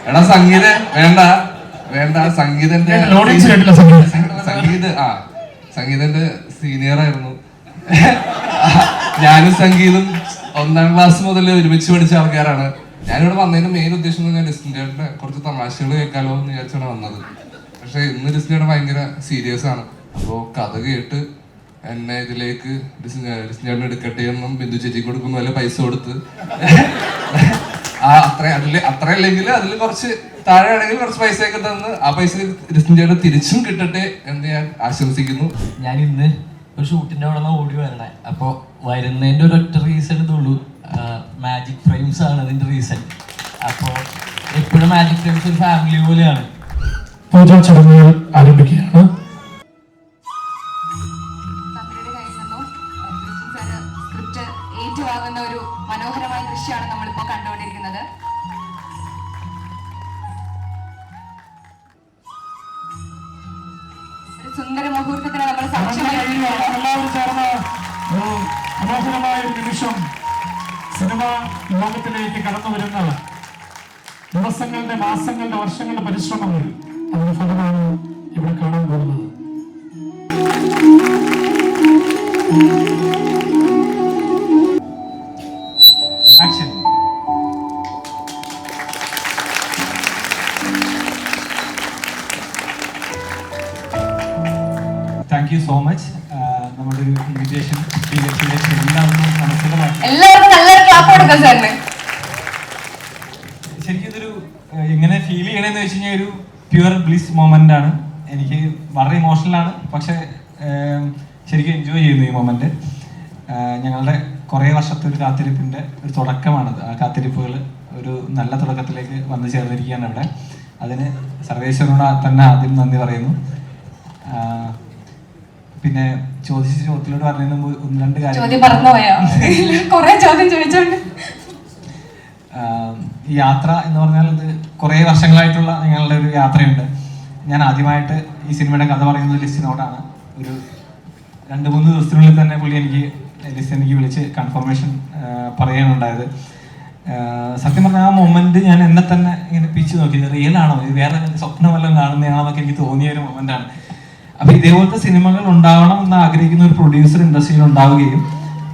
എടാ സംഗീത വേണ്ട വേണ്ട, സംഗീതന്റെ സംഗീതന്റെ സീനിയർ ആയിരുന്നു. ഞാനും സംഗീതം 1ാം ക്ലാസ് മുതൽ ഒരുമിച്ച് പഠിച്ച ആൾക്കാരാണ്. ഞാനിവിടെ വന്നതിന്റെ മെയിൻ ഉദ്ദേശം എന്ന് പറഞ്ഞാൽ ലിസ്റ്റിന്റെ കുറച്ച് തമാശകൾ കേൾക്കാലോ എന്ന് വിചാരിച്ചാണ് വന്നത്. പക്ഷെ ഇന്ന് ലിസ്റ്റിയുടെ ഭയങ്കര സീരിയസ് ആണ്. അപ്പോ കഥ കേട്ട് എന്നെ ഇതിലേക്ക് ലിസ്റ്റിനെ എടുക്കട്ടെ എന്നും ബിന്ദു ചേച്ചിക്ക് കൊടുക്കുന്ന പോലെ പൈസ കൊടുത്ത് അത്രയല്ലെങ്കിൽ അതിൽ കുറച്ച് താഴെ ആണെങ്കിൽ കുറച്ച് പൈസയൊക്കെ തന്ന് ആ പൈസ ലിസ്റ്റിന്റെ തിരിച്ചും കിട്ടട്ടെ എന്ന് ഞാൻ ആശംസിക്കുന്നു. ഞാൻ ഇന്ന് ഒരു ഷൂട്ടിന്റെ അവിടെ നിന്ന് ഓടി വരണേ. അപ്പോൾ വരുന്നതിന്റെ ഒരൊറ്റ റീസൺ ഇതുള്ളൂ, മാജിക് ഫ്രെയിംസ് ആണ് അതിന്റെ റീസൺ. അപ്പോൾ എപ്പോഴും മാജിക് ഫ്രെയിംസ് ഒരു ഫാമിലി പോലെയാണ്. പൂജാ ചടങ്ങുകൾ ആരംഭിക്കുകയാണ്. ഏറ്റുവാങ്ങുന്ന ഒരു മനോഹരമായ ദൃശ്യമാണ് നമ്മളിപ്പോൾ കണ്ടുകൊണ്ടിരിക്കുന്നത്. ഒരു സുന്ദര മുഹൂർത്തത്തിന് നമ്മൾ എല്ലാവരും ചേർന്ന് ഒരു മനോഹരമായ ഒരു നിമിഷം സിനിമ ലോകത്തിലേക്ക് കടന്നു വരുന്ന ദിവസങ്ങളുടെ, മാസങ്ങളുടെ, വർഷങ്ങളുടെ പരിശ്രമങ്ങൾ അതിന്റെ ഫലമാണ് ഇവിടെ കാണാൻ പോകുന്നത്. Action. Thank you so much. നമ്മുടെ ഒരു ഇൻവിറ്റേഷൻ എല്ലാവർക്കും നല്ലൊരു ക്ലാപ്പ് കൊടുക്കാം സാറിന്. ശരിക്കും ഇതൊരു എങ്ങനെ ഫീൽ ചെയ്യണമെന്ന് വെച്ച് കഴിഞ്ഞാൽ ഒരു പ്യുവർ ബ്ലിസ് മൊമെന്റ് ആണ്. എനിക്ക് വളരെ ഇമോഷണലാണ്, പക്ഷെ ശരിക്കും എൻജോയ് ചെയ്യുന്നു ഈ മൊമെന്റ്. ഞങ്ങളുടെ കുറേ വർഷത്തെ ഒരു കാത്തിരിപ്പിൻ്റെ ഒരു തുടക്കമാണത്. ആ കാത്തിരിപ്പുകൾ ഒരു നല്ല തുടക്കത്തിലേക്ക് വന്നു ചേർന്നിരിക്കുകയാണ് ഇവിടെ. അതിന് സർവേശ്വരനോട് തന്നെ ആദ്യം നന്ദി പറയുന്നു. പിന്നെ ചോദ്യത്തിലോട് പറഞ്ഞതിന് മുമ്പ് 1-2 കാര്യം. ഈ യാത്ര എന്ന് പറഞ്ഞാൽ ഇത് കുറേ വർഷങ്ങളായിട്ടുള്ള ഞങ്ങളുടെ ഒരു യാത്രയുണ്ട്. ഞാൻ ആദ്യമായിട്ട് ഈ സിനിമയുടെ കഥ പറയുന്നത് ലിസ്റ്റിനോടാണ്. ഒരു 2-3 ദിവസത്തിനുള്ളിൽ തന്നെ പുള്ളി എനിക്ക് വിളിച്ച് കൺഫർമേഷൻ പറയാനുണ്ടായത്. സത്യം പറഞ്ഞാൽ ആ മൊമെന്റ് ഞാൻ എന്നെ തന്നെ ഇങ്ങനെ പിച്ച് നോക്കിയത് റിയൽ ആണോ, ഇത് വേറെ സ്വപ്നമെല്ലാം കാണുന്നതാണെന്നൊക്കെ എനിക്ക് തോന്നിയ ഒരു മൊമെന്റ് ആണ്. അപ്പൊ ഇതേപോലത്തെ സിനിമകൾ ഉണ്ടാവണം എന്ന് ആഗ്രഹിക്കുന്ന ഒരു പ്രൊഡ്യൂസർ ഇൻഡസ്ട്രിയിൽ ഉണ്ടാവുകയും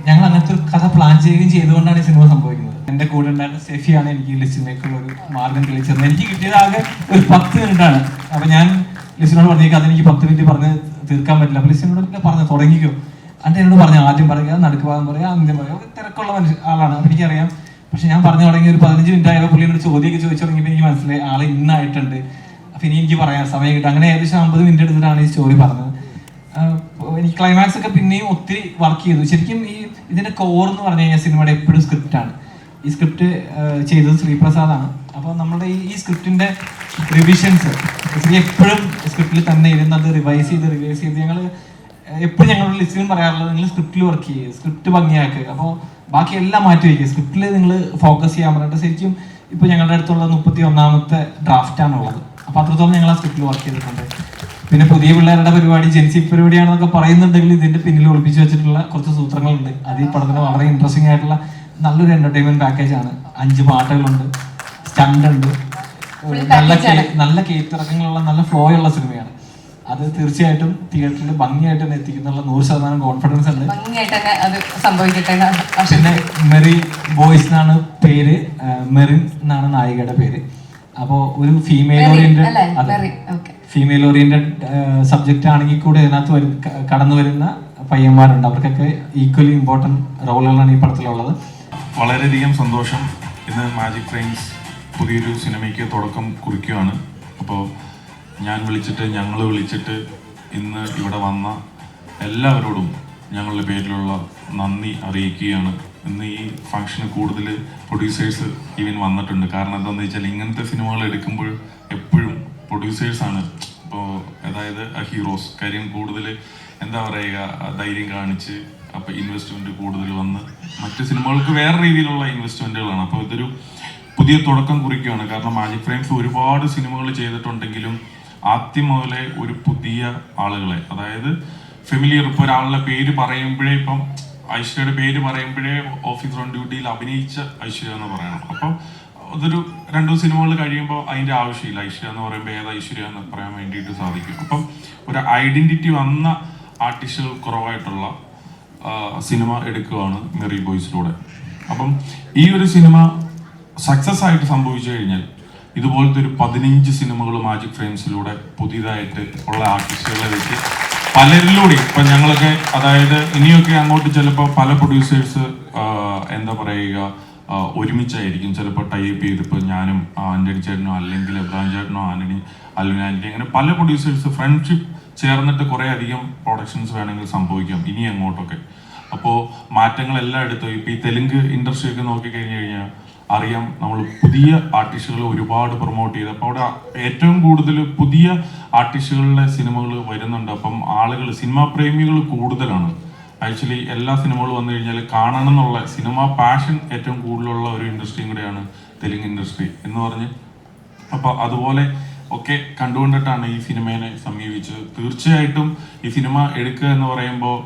ഞങ്ങൾ അങ്ങനത്തെ ഒരു കഥ പ്ലാൻ ചെയ്യുകയും ചെയ്തുകൊണ്ടാണ് ഈ സിനിമ സംഭവിക്കുന്നത്. എന്റെ കൂടെ ഉണ്ടായിരുന്ന സ്റ്റെഫിയാണ് എനിക്ക് ഈ ലിസ്റ്റിലേക്കുള്ള ഒരു മാർഗം തെളിയിച്ചത്. എനിക്ക് കിട്ടിയത് ആകെ ഒരു 10 മിനിറ്റാണ്. അപ്പൊ ഞാൻ ലിസ്റ്റിനോട് പറഞ്ഞേക്കും അതെനിക്ക് 10 മിനിറ്റ് പറഞ്ഞ് തീർക്കാൻ പറ്റില്ല. അപ്പൊ ലിസ്റ്റിനോട് പറഞ്ഞു തുടങ്ങിക്കോ. അന്റെ എന്നോട് പറഞ്ഞു ആദ്യം പറയുക, നടുക്ക് ഭാഗം പറയുക, അന്ത്യം പറയുക. തിരക്കുള്ള ആളാണ്, അപ്പൊ എനിക്കറിയാം. പക്ഷെ ഞാൻ പറഞ്ഞു തുടങ്ങി ഒരു 15 മിനിറ്റ് ആയപ്പോൾ പുള്ളിയോട് ചോദ്യമൊക്കെ ചോദിച്ചു തുടങ്ങിയപ്പോൾ എനിക്ക് മനസ്സിലായി ആള് ഇന്നായിട്ടുണ്ട്. അപ്പൊ ഇനി എനിക്ക് പറയാൻ സമയം കിട്ടും. അങ്ങനെ ഏകദേശം 50 മിനിറ്റ് എടുത്തിട്ടാണ് ഈ സ്റ്റോറി പറഞ്ഞത്. എനിക്ക് ക്ലൈമാക്സ് ഒക്കെ പിന്നെയും ഒത്തിരി വർക്ക് ചെയ്തു. ശരിക്കും ഇതിന്റെ കോർ എന്ന് പറഞ്ഞു കഴിഞ്ഞാൽ സിനിമയുടെ എപ്പോഴും സ്ക്രിപ്റ്റാണ്. ഈ സ്ക്രിപ്റ്റ് ചെയ്തത് ശ്രീപ്രസാദാണ്. അപ്പോൾ നമ്മുടെ ഈ സ്ക്രിപ്റ്റിന്റെ റിവിഷൻസ് എപ്പോഴും സ്ക്രിപ്റ്റിൽ തന്നെ ഇരുന്നത് റിവൈസ് ചെയ്ത് ഞങ്ങൾ എപ്പോഴും ഞങ്ങളുടെ ലിസ്റ്റിലും പറയാറുള്ളത് നിങ്ങൾ സ്ക്രിപ്റ്റിൽ വർക്ക് ചെയ്യുക, സ്ക്രിപ്റ്റ് ഭംഗിയാക്കുക. അപ്പോൾ ബാക്കി എല്ലാം മാറ്റി വയ്ക്കുക, സ്ക്രിപ്റ്റിൽ നിങ്ങൾ ഫോക്കസ് ചെയ്യാൻ പറഞ്ഞിട്ട്. ശരിക്കും ഇപ്പോൾ ഞങ്ങളുടെ അടുത്തുള്ള 31ാമത്തെ ഡ്രാഫ്റ്റാണുള്ളത്. അപ്പോൾ അത്രത്തോളം ഞങ്ങൾ ആ സ്ക്രിപ്റ്റിൽ വർക്ക് ചെയ്തിട്ടുണ്ട്. പിന്നെ പുതിയ പിള്ളേരുടെ പരിപാടി ജെൻസി പരിപാടിയാണെന്നൊക്കെ പറയുന്നുണ്ടെങ്കിൽ ഇതിന്റെ പിന്നിൽ ഒളിപ്പിച്ച് വെച്ചിട്ടുള്ള കുറച്ച് സൂത്രങ്ങളുണ്ട്. അത് ഈ പടത്തിന് വളരെ ഇൻട്രസ്റ്റിംഗ് ആയിട്ടുള്ള നല്ലൊരു എന്റർടൈൻമെന്റ് പാക്കേജ് ആണ്. 5 പാട്ടുകളുണ്ട്, സ്റ്റണ്ട് ഉണ്ട്, നല്ല കേത്തിറക്കങ്ങളുള്ള നല്ല ഫ്ലോ ഉള്ള സിനിമയാണ്. അത് തീർച്ചയായിട്ടും തിയേറ്ററിൽ ഭംഗിയായിട്ട് തന്നെ എത്തിക്കുന്നുള്ള 100% കോൺഫിഡൻസ് ഉണ്ട്. പിന്നെ മെറി ബോയ്സ് എന്നാണ് പേര്, മെറിൻ എന്നാണ് നായികയുടെ പേര്. അപ്പോൾ ഒരു ഫീമെയിൽ ഓറിയന്റഡ് സബ്ജക്റ്റ് ആണെങ്കിൽ കൂടെ ഇതിനകത്ത് കടന്നു വരുന്ന പയ്യന്മാരുണ്ട്. അവർക്കൊക്കെ ഈക്വലി ഇമ്പോർട്ടൻറ്റ് റോളുകളാണ് ഈ പടത്തിലുള്ളത്. വളരെയധികം സന്തോഷം. ഇന്ന് മാജിക് ഫ്രെയിംസ് പുതിയൊരു സിനിമയ്ക്ക് തുടക്കം കുറിക്കുകയാണ്. അപ്പോൾ ഞങ്ങൾ വിളിച്ചിട്ട് ഇന്ന് ഇവിടെ വന്ന എല്ലാവരോടും ഞങ്ങളുടെ പേരിലുള്ള നന്ദി അറിയിക്കുകയാണ്. ഇന്ന് ഈ ഫംഗ്ഷന് കൂടുതൽ പ്രൊഡ്യൂസേഴ്സ് ഈവൻ വന്നിട്ടുണ്ട്. കാരണം എന്താണെന്ന് വെച്ചാൽ ഇങ്ങനത്തെ സിനിമകൾ എടുക്കുമ്പോൾ എപ്പോഴും പ്രൊഡ്യൂസേഴ്സാണ് ഇപ്പോൾ അതായത് ഹീറോസ്. കാര്യം കൂടുതൽ എന്താ പറയുക, ധൈര്യം കാണിച്ച് അപ്പോൾ ഇൻവെസ്റ്റ്മെൻറ്റ് കൂടുതൽ വന്ന് മറ്റ് സിനിമകൾക്ക് വേറെ രീതിയിലുള്ള ഇൻവെസ്റ്റ്മെൻറ്റുകളാണ്. അപ്പോൾ ഇതൊരു പുതിയ തുടക്കം കുറിക്കുകയാണ്. കാരണം മാജിക് ഫ്രെയിംസ് ഒരുപാട് സിനിമകൾ ചെയ്തിട്ടുണ്ടെങ്കിലും ആദ്യം മുതലേ ഒരു പുതിയ ആളുകളെ, അതായത് ഫെമിലിയർ, ഇപ്പോൾ ഒരാളുടെ പേര് പറയുമ്പോഴേ, ഇപ്പം ഐശ്വര്യയുടെ പേര് പറയുമ്പോഴേ ഓഫീസർ ഓൺ ഡ്യൂട്ടിയിൽ അഭിനയിച്ച ഐശ്വര്യ എന്ന് പറയണം. അപ്പം അതൊരു 2 സിനിമകൾ കഴിയുമ്പോൾ അതിൻ്റെ ആവശ്യമില്ല. ഐശ്വര്യ എന്ന് പറയുമ്പോൾ ഏത് ഐശ്വര്യ എന്ന് പറയാൻ വേണ്ടിയിട്ട് സാധിക്കും. അപ്പം ഒരു ഐഡന്റിറ്റി വന്ന ആർട്ടിസ്റ്റുകൾ കുറവായിട്ടുള്ള സിനിമ എടുക്കുകയാണ് മെറി ബോയ്സിലൂടെ. അപ്പം ഈ ഒരു സിനിമ സക്സസ് ആയിട്ട് സംഭവിച്ചു കഴിഞ്ഞാൽ ഇതുപോലത്തെ ഒരു 15 സിനിമകൾ മാജിക് ഫ്രെയിംസിലൂടെ പുതിയതായിട്ട് ഉള്ള ആർട്ടിസ്റ്റുകളെ വെച്ച് പലരിലൂടെ ഇപ്പം ഞങ്ങളൊക്കെ, അതായത് ഇനിയൊക്കെ അങ്ങോട്ട് ചിലപ്പോൾ പല പ്രൊഡ്യൂസേഴ്സ് എന്താ പറയുക ഒരുമിച്ചായിരിക്കും ചിലപ്പോൾ ടൈപ്പ് ചെയ്തിപ്പോൾ ഞാനും ആന്റണി ചേട്ടനോ അല്ലെങ്കിൽ എബ്രാഹിം ചേട്ടനോ അൽവിൻ ആന്റണി അങ്ങനെ പല പ്രൊഡ്യൂസേഴ്സ് ഫ്രണ്ട്ഷിപ്പ് ചേർന്നിട്ട് കുറേ അധികം പ്രൊഡക്ഷൻസ് വേണമെങ്കിൽ സംഭവിക്കാം ഇനി അങ്ങോട്ടൊക്കെ. അപ്പോൾ മാറ്റങ്ങളെല്ലാം എടുത്തു. ഇപ്പോൾ ഈ തെലുങ്ക് ഇൻഡസ്ട്രി ഒക്കെ നോക്കിക്കഴിഞ്ഞ് കഴിഞ്ഞാൽ അറിയാം, നമ്മൾ പുതിയ ആർട്ടിസ്റ്റുകൾ ഒരുപാട് പ്രൊമോട്ട് ചെയ്ത് അപ്പോൾ അവിടെ ഏറ്റവും കൂടുതൽ പുതിയ ആർട്ടിസ്റ്റുകളുടെ സിനിമകൾ വരുന്നുണ്ട്. അപ്പം ആളുകൾ സിനിമാ പ്രേമികൾ കൂടുതലാണ്. ആക്ച്വലി എല്ലാ സിനിമകളും വന്നു കഴിഞ്ഞാൽ കാണണം എന്നുള്ള സിനിമ പാഷൻ ഏറ്റവും കൂടുതലുള്ള ഒരു ഇൻഡസ്ട്രിയും കൂടെയാണ് തെലുങ്ക് ഇൻഡസ്ട്രി എന്ന് പറഞ്ഞ്. അപ്പോൾ അതുപോലെ ഒക്കെ കണ്ടുകൊണ്ടിട്ടാണ് ഈ സിനിമയെ സമീപിച്ചത്. തീർച്ചയായിട്ടും ഈ സിനിമ എടുക്കുക എന്ന് പറയുമ്പോൾ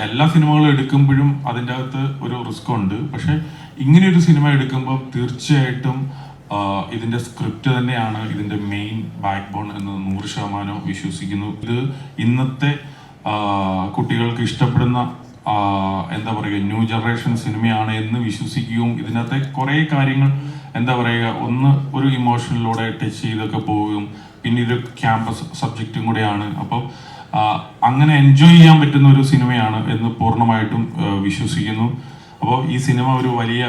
എല്ലാ സിനിമകളും എടുക്കുമ്പോഴും അതിൻ്റെ അകത്ത് ഒരു റിസ്ക് ഉണ്ട്. പക്ഷെ ഇങ്ങനെയൊരു സിനിമ എടുക്കുമ്പോൾ തീർച്ചയായിട്ടും ഇതിൻ്റെ സ്ക്രിപ്റ്റ് തന്നെയാണ് ഇതിൻ്റെ മെയിൻ ബാക്ക് ബോൺ എന്ന് 100% വിശ്വസിക്കുന്നു. ഇത് ഇന്നത്തെ കുട്ടികൾക്ക് ഇഷ്ടപ്പെടുന്ന എന്താ പറയുക ന്യൂ ജനറേഷൻ സിനിമയാണ് എന്ന് വിശ്വസിക്കുകയും ഇതിനകത്തെ കുറേ കാര്യങ്ങൾ എന്താ പറയുക ഒരു ഇമോഷനിലൂടെ ടച്ച് ചെയ്തൊക്കെ പോവുകയും പിന്നെ ഇത് ക്യാമ്പസ് സബ്ജക്റ്റും കൂടെയാണ്. അപ്പോൾ അങ്ങനെ എൻജോയ് ചെയ്യാൻ പറ്റുന്ന ഒരു സിനിമയാണ് എന്ന് പൂർണ്ണമായിട്ടും വിശ്വസിക്കുന്നു. അപ്പോൾ ഈ സിനിമ ഒരു വലിയ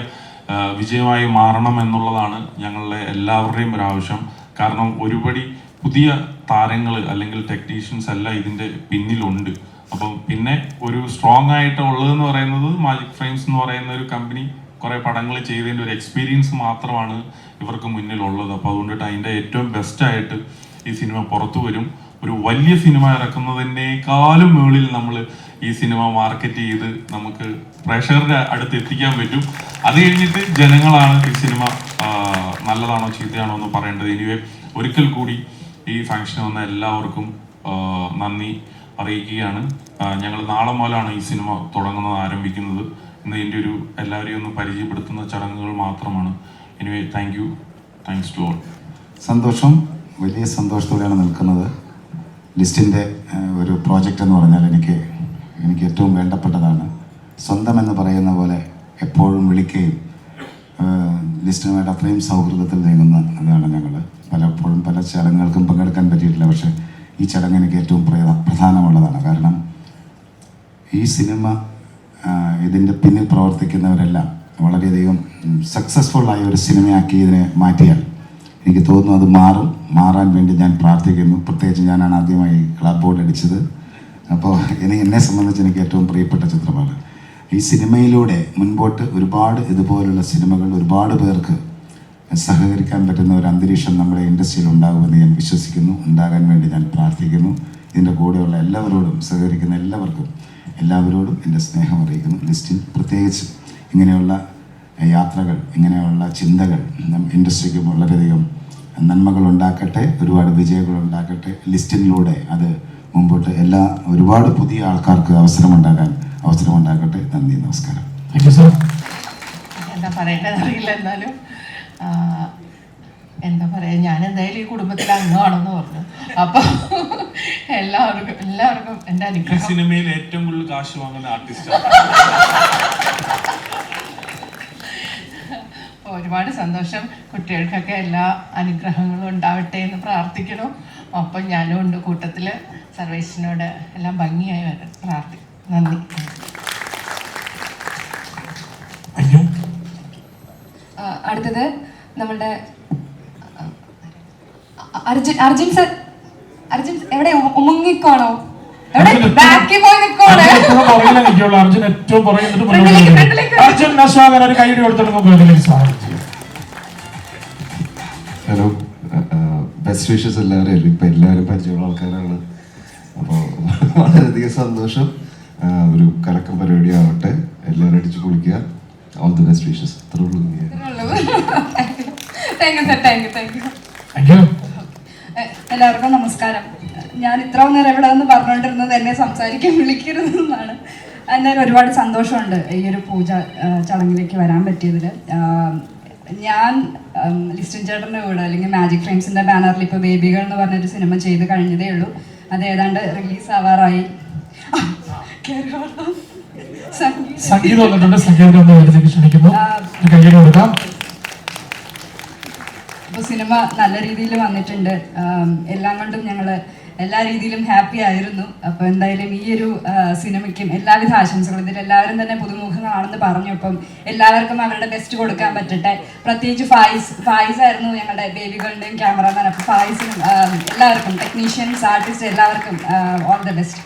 വിജയമായി മാറണം എന്നുള്ളതാണ് ഞങ്ങളുടെ എല്ലാവരുടെയും ഒരു ആവശ്യം. കാരണം ഒരുപടി പുതിയ താരങ്ങൾ അല്ലെങ്കിൽ ടെക്നീഷ്യൻസ് എല്ലാം ഇതിൻ്റെ പിന്നിലുണ്ട്. അപ്പം പിന്നെ ഒരു സ്ട്രോങ് ആയിട്ട് ഉള്ളതെന്ന് പറയുന്നത് മാജിക് ഫ്രെയിംസ് എന്ന് പറയുന്ന ഒരു കമ്പനി കുറേ പടങ്ങൾ ചെയ്തതിൻ്റെ ഒരു എക്സ്പീരിയൻസ് മാത്രമാണ് ഇവർക്ക് മുന്നിലുള്ളത്. അപ്പോൾ അതുകൊണ്ടിട്ട് അതിൻ്റെ ഏറ്റവും ബെസ്റ്റായിട്ട് ഈ സിനിമ പുറത്തു വരും. ഒരു വലിയ സിനിമ ഇറക്കുന്നതിനേക്കാളും മുകളിൽ നമ്മൾ ഈ സിനിമ മാർക്കറ്റ് ചെയ്ത് നമുക്ക് പ്രേക്ഷകരുടെ അടുത്ത് എത്തിക്കാൻ പറ്റും. അത് കഴിഞ്ഞിട്ട് ജനങ്ങളാണ് ഈ സിനിമ നല്ലതാണോ ചീത്തയാണോ എന്ന് പറയേണ്ടത്. എനിവേ ഒരിക്കൽ കൂടി ഈ ഫംഗ്ഷൻ വന്ന എല്ലാവർക്കും നന്ദി അറിയിക്കുകയാണ്. ഞങ്ങൾ നാളെ മുതലാണ് ഈ സിനിമ തുടങ്ങുന്നത് ആരംഭിക്കുന്നത്. ഇന്ന് ഇതിൻ്റെ ഒരു എല്ലാവരെയും ഒന്ന് പരിചയപ്പെടുത്തുന്ന ചടങ്ങുകൾ മാത്രമാണ്. Anyway thanks to all. സന്തോഷം, വലിയ സന്തോഷത്തോടെയാണ് നിൽക്കുന്നത്. ലിസ്റ്റിൻ്റെ ഒരു പ്രോജക്റ്റ് എന്ന് പറഞ്ഞാൽ എനിക്ക് ഏറ്റവും വേണ്ടപ്പെട്ടതാണ്. സ്വന്തം എന്ന് പറയുന്ന പോലെ എപ്പോഴും വിളിക്കുകയും ലിസ്റ്റിനുമായിട്ട് അത്രയും സൗഹൃദത്തിൽ നീങ്ങുന്ന അതാണ് ഞങ്ങൾ. പലപ്പോഴും പല ചടങ്ങുകൾക്കും പങ്കെടുക്കാൻ പറ്റിയിട്ടില്ല. പക്ഷേ ഈ ചടങ്ങ് എനിക്ക് ഏറ്റവും പ്രധാനമുള്ളതാണ്. കാരണം ഈ സിനിമ ഇതിൻ്റെ പിന്നിൽ പ്രവർത്തിക്കുന്നവരെല്ലാം വളരെയധികം സക്സസ്ഫുള്ളായ ഒരു സിനിമയാക്കി ഇതിനെ മാറ്റിയാൽ എനിക്ക് തോന്നുന്നു അത് മാറാൻ വേണ്ടി ഞാൻ പ്രാർത്ഥിക്കുന്നു. പ്രത്യേകിച്ച് ഞാനാണ് ആദ്യമായി ക്ലബ് ബോർഡ് അടിച്ചത്. അപ്പോൾ എന്നെ സംബന്ധിച്ച് എനിക്ക് ഏറ്റവും പ്രിയപ്പെട്ട ചിത്രമാണ്. ഈ സിനിമയിലൂടെ മുൻപോട്ട് ഒരുപാട് ഇതുപോലുള്ള സിനിമകൾ ഒരുപാട് പേർക്ക് സഹകരിക്കാൻ പറ്റുന്ന ഒരു അന്തരീക്ഷം നമ്മുടെ ഇൻഡസ്ട്രിയിൽ ഉണ്ടാകുമെന്ന് ഞാൻ വിശ്വസിക്കുന്നു. ഉണ്ടാകാൻ വേണ്ടി ഞാൻ പ്രാർത്ഥിക്കുന്നു. ഇതിൻ്റെ കൂടെയുള്ള എല്ലാവരോടും സഹകരിക്കുന്ന എല്ലാവരോടും എൻ്റെ സ്നേഹം അറിയിക്കുന്നു. ലിസ്റ്റിൽ പ്രത്യേകിച്ച് ഇങ്ങനെയുള്ള യാത്രകൾ, ഇങ്ങനെയുള്ള ചിന്തകൾ ഇൻഡസ്ട്രിക്ക് വളരെയധികം നന്മകൾ ഉണ്ടാക്കട്ടെ, ഒരുപാട് വിജയങ്ങൾ ഉണ്ടാക്കട്ടെ. ലിസ്റ്റിലൂടെ അത് മുമ്പോട്ട് ഒരുപാട് പുതിയ ആൾക്കാർക്ക് അവസരമുണ്ടാക്കട്ടെ. നന്ദി, നമസ്കാരം. എന്താ പറയേണ്ടത് അറിയില്ല. എന്നാലും എന്താ പറയുക, ഞാൻ എന്തായാലും ഈ കുടുംബത്തിൽ അംഗമാണെന്ന് പറഞ്ഞു. അപ്പോൾ എല്ലാവർക്കും എൻ്റെ അനുഗ്രഹം. സിനിമയിൽ ഏറ്റവും കൂടുതൽ കാശ് വാങ്ങുന്ന ആർട്ടിസ്റ്റ്. ഒരുപാട് സന്തോഷം. കുട്ടികൾക്കൊക്കെ എല്ലാ അനുഗ്രഹങ്ങളും ഉണ്ടാവട്ടെ എന്ന് പ്രാർത്ഥിക്കണം. ഒപ്പം ഞാനും ഉണ്ട് കൂട്ടത്തിൽ. സർവേശ്വരനോട് എല്ലാം ഭംഗിയായി പ്രാർത്ഥിക്കും. നന്ദി. അടുത്തത് നമ്മളുടെ അർജുൻ സർ. അർജുൻ എവിടെ? മുങ്ങിക്കോണോ? ബാക്കി പോയി നിൽക്കോണേ. അർജുൻ ഏറ്റവും പറയുന്നത് അർജുൻ നസ്വാഗൻ ഒരു കൈയ്യടി കൊടുത്തിട്ട്. ഹലോ, ബെസ്റ്റ് വിഷസ് എല്ലാവരും. ഇപ്പം എല്ലാവരും പരിചയമുള്ള ആൾക്കാരാണ്. അപ്പോൾ വളരെയധികം സന്തോഷം. ഒരു കലക്കം പരിപാടി ആവട്ടെ, എല്ലാവരും അടിച്ചു പൊളിക്കുക. All the best wishes. എല്ലാവർക്കും നമസ്കാരം. ഞാൻ ഇത്ര നേരം ഇവിടെ നിന്ന് പറഞ്ഞുകൊണ്ടിരുന്നത് എന്നെ സംസാരിക്കാൻ വിളിക്കരുതെന്നാണ്. എന്നാലും ഒരുപാട് സന്തോഷമുണ്ട് ഈ ഒരു പൂജ ചടങ്ങിലേക്ക് വരാൻ പറ്റിയതിൽ. ഞാൻ ലിസ്റ്റിൻ ചേട്ടൻ്റെ കൂടെ അല്ലെങ്കിൽ മാജിക് ഫ്രെയിംസിൻ്റെ ബാനറിൽ ഇപ്പോൾ ബേബികൾ എന്ന് പറഞ്ഞൊരു സിനിമ ചെയ്ത് കഴിഞ്ഞതേ ഉള്ളൂ. അത് ഏതാണ്ട് റിലീസ് ആവാറായി. സംഗീതം വന്നിട്ടുണ്ട്. സംഗീതം ഒന്ന് വേദിയിലേക്ക് ക്ഷണിക്കുന്നു. കയ്യടി കൊടുക്കാം. അപ്പോൾ സിനിമ നല്ല രീതിയിൽ വന്നിട്ടുണ്ട്. എല്ലാം കൊണ്ടും ഞങ്ങൾ എല്ലാ രീതിയിലും ഹാപ്പി ആയിരുന്നു. അപ്പോൾ എന്തായാലും ഈ ഒരു സിനിമയ്ക്കും എല്ലാവിധ ആശംസകളും. ഇതിൽ എല്ലാവരും തന്നെ പുതുമുഖങ്ങളാണെന്ന് പറഞ്ഞു. അപ്പം എല്ലാവർക്കും അവരുടെ ബെസ്റ്റ് കൊടുക്കാൻ പറ്റട്ടെ. പ്രത്യേകിച്ച് ഫായിസ് ആയിരുന്നു ഞങ്ങളുടെ ബേബികളുടെയും ക്യാമറമാൻ. അപ്പോൾ ഫായിസിനും എല്ലാവർക്കും, ടെക്നീഷ്യൻസ്, ആർട്ടിസ്റ്റ് എല്ലാവർക്കും ഓൾ ദ ബെസ്റ്റ്.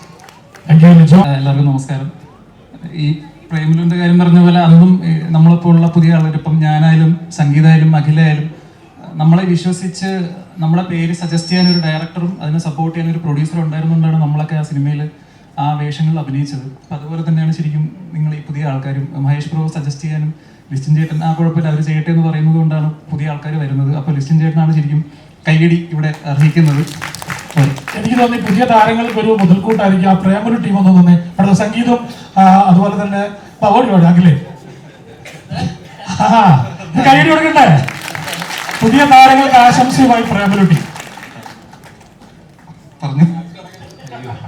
എല്ലാവർക്കും നമസ്കാരം. ഈ പ്രേമലുവിൻ്റെ കാര്യം പറഞ്ഞ പോലെ അന്നും നമ്മളിപ്പോൾ ഉള്ള പുതിയ ആളുകളിപ്പം ഞാനായാലും സംഗീതമായാലും അഖിലായാലും നമ്മളെ വിശ്വസിച്ച് നമ്മളെ പേര് സജസ്റ്റ് ചെയ്യാൻ ഒരു ഡയറക്ടറും അതിനെ സപ്പോർട്ട് ചെയ്യാൻ ഒരു പ്രൊഡ്യൂസറും ഉണ്ടായിരുന്നുകൊണ്ടാണ് നമ്മളൊക്കെ ആ സിനിമയിൽ ആ വേഷങ്ങളിൽ അഭിനയിച്ചത്. അപ്പം അതുപോലെ തന്നെയാണ് ശരിക്കും നിങ്ങൾ ഈ പുതിയ ആൾക്കാരും മഹേഷ് ബ്രോ സജസ്റ്റ് ചെയ്യാനും ലിസ്റ്റിൻ ചേട്ടൻ ആ കുഴപ്പമില്ല അവർ ചെയ്യട്ടെ എന്ന് പറയുന്നത് കൊണ്ടാണ് പുതിയ ആൾക്കാർ വരുന്നത്. അപ്പോൾ ലിസ്റ്റിൻ ചേട്ടനാണ് ശരിക്കും കൈയടി ഇവിടെ അർഹിക്കുന്നത്. എനിക്ക് തോന്നി പുതിയ താരങ്ങൾക്ക് ഒരു മുതൽക്കൂട്ടായിരിക്കും ആ പ്രേമൊരു ടീം ഒന്ന് തന്നെ. അടുത്ത സംഗീതവും അതുപോലെ തന്നെ ഓടി അഖിലേ കൈയടി കൊടുക്കണ്ടേ? പുതിയ താരങ്ങൾക്ക് ആശംസയുമായി പ്രേമൊരു ടീം പറഞ്ഞു.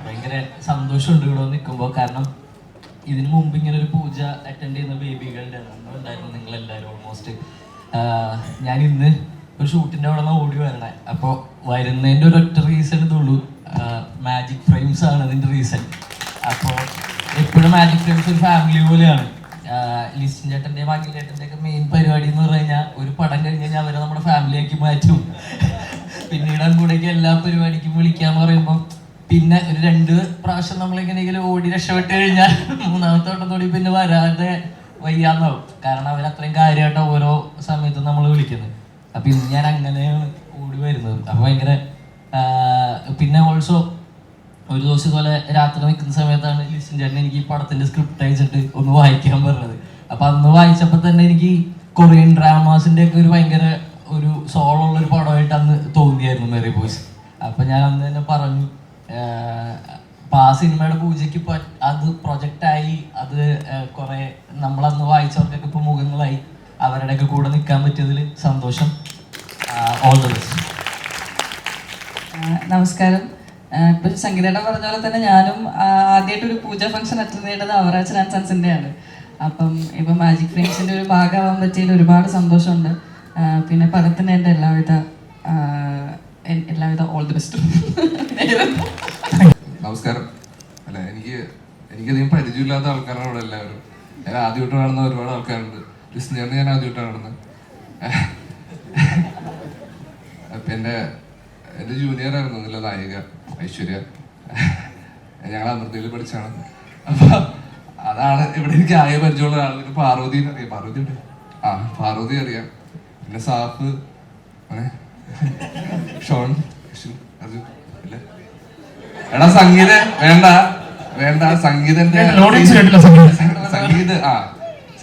ഭയങ്കര സന്തോഷമുണ്ട് ഇവിടെ നിൽക്കുമ്പോൾ. കാരണം ഇതിനു മുമ്പ് ഇങ്ങനെ ഒരു പൂജ അറ്റൻഡ് ചെയ്യുന്ന ബേബികളുടെ ഉണ്ടായിരുന്നു നിങ്ങളെല്ലാവരും ഓൾമോസ്റ്റ്. ഞാൻ ഇന്ന് ഒരു ഷൂട്ടിൻ്റെ അവിടെ നിന്ന് ഓടി വരണേ. അപ്പോൾ വരുന്നതിൻ്റെ ഒരൊറ്റ റീസൺ ഇതുള്ളൂ, മാജിക് ഫ്രെയിംസ് ആണ് അതിൻ്റെ റീസൺ. അപ്പോൾ എപ്പോഴും മാജിക് ഫ്രെയിംസ് ഒരു ഫാമിലി പോലെയാണ്. ലിസ്റ്റിൻ ചേട്ടൻ്റെ ബാക്കി ചേട്ടൻ്റെ ഒക്കെ മെയിൻ പരിപാടി എന്ന് പറഞ്ഞു കഴിഞ്ഞാൽ ഒരു പടം കഴിഞ്ഞ് കഴിഞ്ഞാൽ അവരെ നമ്മുടെ ഫാമിലിയാക്കി മാറ്റും. പിന്നീട് അങ്ങോട്ടേക്ക് എല്ലാ പരിപാടിക്കും വിളിക്കാന്ന് പറയുമ്പം പിന്നെ ഒരു 2 പ്രാവശ്യം നമ്മളെങ്ങനെയെങ്കിലും ഓടി രക്ഷപ്പെട്ട് കഴിഞ്ഞാൽ 3ാമത്തെ വട്ടത്തോടി പിന്നെ വരാതെ വയ്യാന്നാവും. കാരണം അവരത്രയും കാര്യമായിട്ട് ഓരോ സമയത്തും നമ്മൾ വിളിക്കുന്നത്. അപ്പം ഇന്ന് ഞാൻ അങ്ങനെയാണ് ഓടി വരുന്നത്. അപ്പം ഭയങ്കര പിന്നെ ഓൾസോ ഒരു ദിവസം ഇതുപോലെ രാത്രി നിൽക്കുന്ന സമയത്താണ് ലിസ്റ്റിൻ ചേട്ടൻ എനിക്ക് ഈ പടത്തിന്റെ സ്ക്രിപ്റ്റ് അയച്ചിട്ട് ഒന്ന് വായിക്കാൻ പറഞ്ഞത്. അപ്പൊ അന്ന് വായിച്ചപ്പോൾ തന്നെ എനിക്ക് കൊറിയൻ ഡ്രാമാസിന്റെ ഒക്കെ ഒരു ഭയങ്കര ഒരു സോളുള്ള ഒരു പടമായിട്ട് അന്ന് തോന്നിയായിരുന്നു മെറി ബോയ്സ്. അപ്പൊ ഞാൻ അന്ന് തന്നെ പറഞ്ഞു അപ്പൊ ആ സിനിമയുടെ പൂജയ്ക്ക് അത് പ്രൊജക്റ്റായി. അത് കുറെ നമ്മളന്ന് വായിച്ചവർക്കൊക്കെ ഇപ്പൊ മുഖങ്ങളായി. അവരുടെയൊക്കെ കൂടെ നിൽക്കാൻ പറ്റിയതിൽ സന്തോഷം. All the best. നമസ്കാരം. ഇപ്പം സംഗീതയുടെ പറഞ്ഞ പോലെ തന്നെ ഞാനും ആദ്യമായിട്ടൊരു പൂജ ഫംഗ്ഷൻ അറ്റൻഡ് ചെയ്യേണ്ടത് അവറാച്ചൻ ആൻഡ് സൺസിൻ്റെയാണ്. അപ്പം ഇപ്പം മാജിക് ഫ്രെയിംസിൻ്റെ ഒരു ഭാഗമാവാൻ പറ്റിയതിൽ ഒരുപാട് സന്തോഷമുണ്ട്. പിന്നെ പകത്തിന് എൻ്റെ എല്ലാവിധ ഓൾ ദി ബെസ്റ്റും. നമസ്കാരം. അല്ല എനിക്കധികം പരിചയമില്ലാത്ത ആൾക്കാരാണ് ഇവിടെ എല്ലാവരും. ഞാൻ ആദ്യമായിട്ട് കാണുന്ന ഒരുപാട് ആൾക്കാരുണ്ട്. ലിസ്റ്റിൻ ചേട്ടൻ ഞാൻ ആദ്യമായിട്ടാണ് കാണുന്നത്. അപ്പം എൻ്റെ ജൂനിയർ ആയിരുന്നു എന്നുള്ള നായിക ഐശ്വര്യ. ഞങ്ങൾ അമൃതയിൽ പഠിച്ചാണ്. അപ്പൊ അതാണ് ഇവിടെ എനിക്ക് ആയ പരിചയമുള്ള ആൾ. പിന്നെ പാർവതിനെ അറിയാം. പാർവതി ഉണ്ട്. പാർവതി അറിയാം. പിന്നെ സാഫ്, ഷോൺ, അർജുൻ. ഇല്ല എടാ സംഗീത വേണ്ട സംഗീതന്റെ